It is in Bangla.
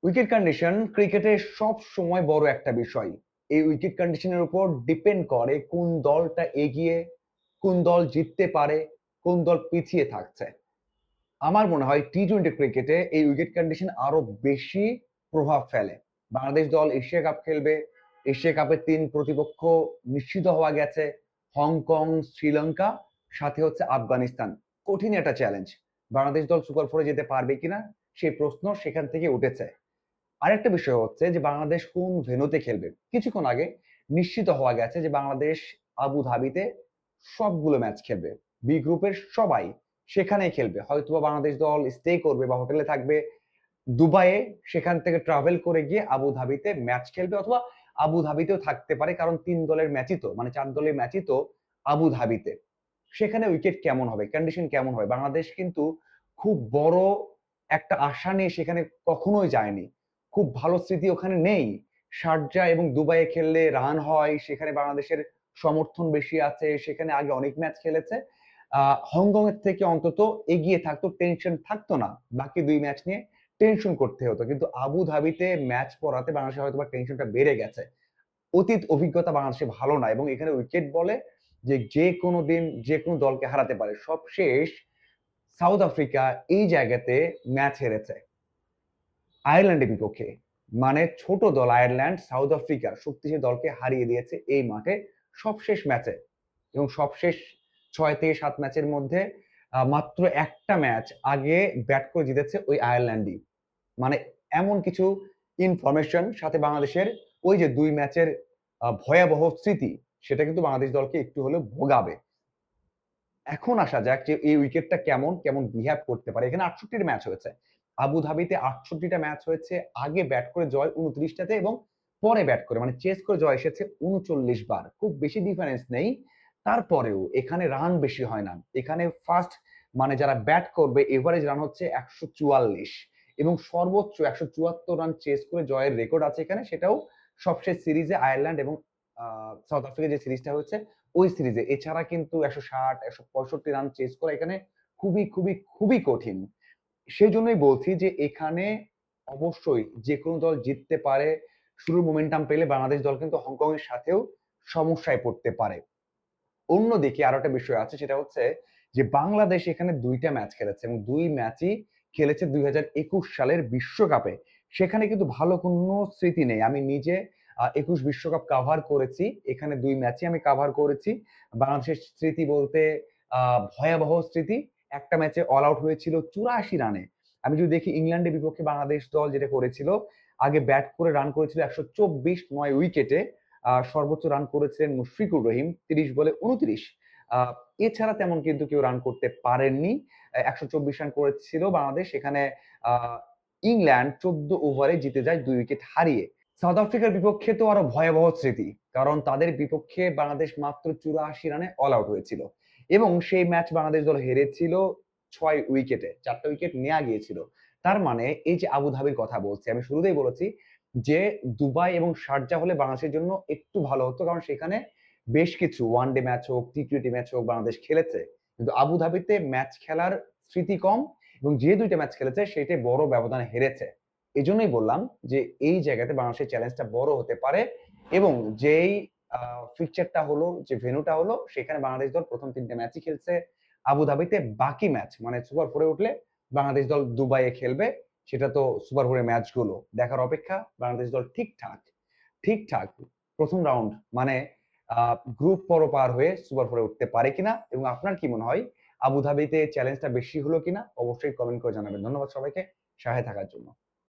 উইকেট কন্ডিশন ক্রিকেটে সব সময় বড় একটা বিষয়। এই উইকেট কন্ডিশনের উপর ডিপেন্ড করে কোন দলটা এগিয়ে, কোন দল জিততে পারে, কোন দল পিছিয়ে থাকছে। আমার মনে হয় টি-টোয়েন্টি ক্রিকেটে এই উইকেট কন্ডিশন আরো বেশি প্রভাব ফেলে। বাংলাদেশ দল এশিয়া কাপ খেলবে। এশিয়া কাপের ৩ প্রতিপক্ষ নিশ্চিত হওয়া গেছে। হংকং, শ্রীলঙ্কা, সাথে হচ্ছে আফগানিস্তান। কঠিন একটা চ্যালেঞ্জ। বাংলাদেশ দল সুপার ফোরে যেতে পারবে কিনা সেই প্রশ্ন সেখান থেকে উঠেছে। আরেকটা বিষয় হচ্ছে যে বাংলাদেশ কোন ভেন্যুতে খেলবে। কিছুক্ষণ আগে নিশ্চিত হওয়া গেছে যে বাংলাদেশ আবু ধাবিতে সবগুলো ম্যাচ খেলবে। বি গ্রুপের সবাই সেখানেই খেলবে। হয়তোবা বাংলাদেশ দল স্টে করবে বা হোটেলে থাকবে দুবাইয়ে, সেখান থেকে ট্রাভেল করে গিয়ে আবু ধাবিতে ম্যাচ খেলবে, অথবা আবু ধাবিতেও থাকতে পারে, কারণ ৩ দলের ম্যাচই তো, মানে ৪ দলের ম্যাচই তো আবু ধাবিতে। সেখানে উইকেট কেমন হবে, কন্ডিশন কেমন হবে? বাংলাদেশ কিন্তু খুব বড় একটা আশা নিয়ে সেখানে কখনোই যায়নি। খুব ভালো স্মৃতি ওখানে নেই। শারজাহ এবং দুবাইয়ে খেললে রান হয়, সেখানে বাংলাদেশের সমর্থন বেশি আছে, সেখানে আগে অনেক ম্যাচ খেলেছে। হংকং এর থেকে অন্তত এগিয়ে থাকতো, টেনশন থাকতো না। বাকি ২ ম্যাচ নিয়ে টেনশন করতে হতো, কিন্তু আবু ধাবিতে ম্যাচ পড়াতে বাংলাদেশের হয়তো টেনশনটা বেড়ে গেছে। অতীত অভিজ্ঞতা বাংলাদেশে ভালো না, এবং এখানে উইকেট বলে যে যে কোনো দিন যে কোনো দলকে হারাতে পারে। সবশেষ সাউথ আফ্রিকা এই জায়গাতে ম্যাচ হেরেছে আয়ারল্যান্ডের বিপক্ষে। মানে ছোট দল আয়ারল্যান্ড সাউথ আফ্রিকার শক্তিশালী দলকে হারিয়ে দিয়েছে এই মাঠে সবশেষ ম্যাচে। এবং সবশেষ ৬ থেকে ৭ ম্যাচের মধ্যে মাত্র একটা ম্যাচ আগে ব্যাট করে জিতেছে ওই আয়ারল্যান্ডই। মানে এমন কিছু ইনফরমেশন সাথে বাংলাদেশের ওই যে ২ ম্যাচের ভয়াবহ স্মৃতি, সেটা কিন্তু বাংলাদেশ দলকে একটু হলেও ভোগাবে। এখন আসা যাক যে এই উইকেটটা কেমন কেমন বিহেভ করতে পারে। এখানে ৬৮ ম্যাচ হয়েছে। আবু ধাবিতে ৬৮টা ম্যাচ হয়েছে। আগে ব্যাট করে জয় ২৯টাতে, এবং পরে ব্যাট করে মানে চেস করে জয় এসেছে ৩৯ বার। খুব বেশি ডিফারেন্স নেই। তারপরেও এখানে রান বেশি হয় না। এখানে ফার্স্ট মানে যারা ব্যাট করবে এভারেজ রান হচ্ছে ১৪৪, এবং সর্বোচ্চ ১৭৪ রান চেস করে জয়ের রেকর্ড আছে এখানে। সেটাও সবশেষ সিরিজে আয়ারল্যান্ড এবং সাউথ আফ্রিকা যে সিরিজটা হয়েছে ওই সিরিজে। এছাড়া কিন্তু ১৬০ ১৬৫ রান চেস করা এখানে খুবই খুবই খুবই কঠিন। সেজন্যই বলছি যে এখানে অবশ্যই যে কোনো দল জিততে পারে। শুরুর মোমেন্টাম পেলে বাংলাদেশ দল কিন্তু হংকং এর সাথেও সমস্যায় পড়তে পারে। অন্যদিকে আরো একটা বিষয় আছে, সেটা হচ্ছে যে বাংলাদেশ এখানে ২টা ম্যাচ খেলেছে, এবং ২ ম্যাচই খেলেছে ২০২১ সালের বিশ্বকাপে। সেখানে কিন্তু ভালো কোনো স্মৃতি নেই। আমি নিজে ২১ বিশ্বকাপ কাভার করেছি। এখানে ২ ম্যাচই আমি কাভার করেছি। বাংলাদেশের স্মৃতি বলতে ভয়াবহ স্মৃতি। একটা ম্যাচে অল আউট হয়েছিল ৮৪ রানে। আমি যদি দেখি ইংল্যান্ডের বিপক্ষে বাংলাদেশ দল যেটা করেছিল, আগে ব্যাট করে রান করেছিল ১২৪, ৯ উইকেটে। সর্বোচ্চ রান করেছিলেন মুশফিকুর রহিম ৩০ বলে ২৯। আহ, এছাড়া তেমন কিন্তু কেউ রান করতে পারেননি। ১২৪ রান করেছিল বাংলাদেশ। সেখানে আহ, ইংল্যান্ড ১৪ ওভারে জিতে যায় ২ উইকেট হারিয়ে। সাউথ আফ্রিকার বিপক্ষে তো আরো ভয়াবহ স্মৃতি, কারণ তাদের বিপক্ষে বাংলাদেশ মাত্র ৮৪ রানে অল আউট হয়েছিল, এবং সেই ম্যাচ বাংলাদেশ দল হেরেছিল ৬ উইকেটে। ৪টা উইকেট নেওয়া গিয়েছিল। তার মানে এই যে আবু ধাবির কথা বলছি, আমি শুরুতেই বলেছি যে দুবাই এবং শারজাহ হলে বাংলাদেশের জন্য একটু ভালো হতো, কারণ সেখানে বেশ কিছু ওয়ানডে ম্যাচ হোক, টি-টোয়েন্টি ম্যাচ হোক বাংলাদেশ খেলেছে। কিন্তু আবু ধাবিতে ম্যাচ খেলার স্মৃতি কম, এবং যে ২টা ম্যাচ খেলেছে সেটাই বড় ব্যবধানে হেরেছে। এজন্যই বললাম যে এই জায়গাতে বাংলাদেশের চ্যালেঞ্জটা বড় হতে পারে। এবং যেই ফিকচারটা হলো, যে ভেন্যুটা হলো, সেখানে বাংলাদেশ দল প্রথম ৩টে ম্যাচই খেলছে আবু ধাবিতে। বাকি ম্যাচ মানে সুপার ফোরে উঠলে বাংলাদেশ দল দুবাইয়ে খেলবে। সেটা তো সুপার ফোরের ম্যাচগুলো দেখার অপেক্ষা। বাংলাদেশ দল ঠিকঠাক ঠিকঠাক প্রথম রাউন্ড মানে গ্রুপ পর্ব পার হয়ে সুপার ফোরে উঠতে পারে কিনা, এবং আপনার কি মনে হয় আবু ধাবিতে চ্যালেঞ্জটা বেশি হলো কিনা, অবশ্যই কমেন্ট করে জানাবেন। ধন্যবাদ সবাইকে সাথে থাকার জন্য।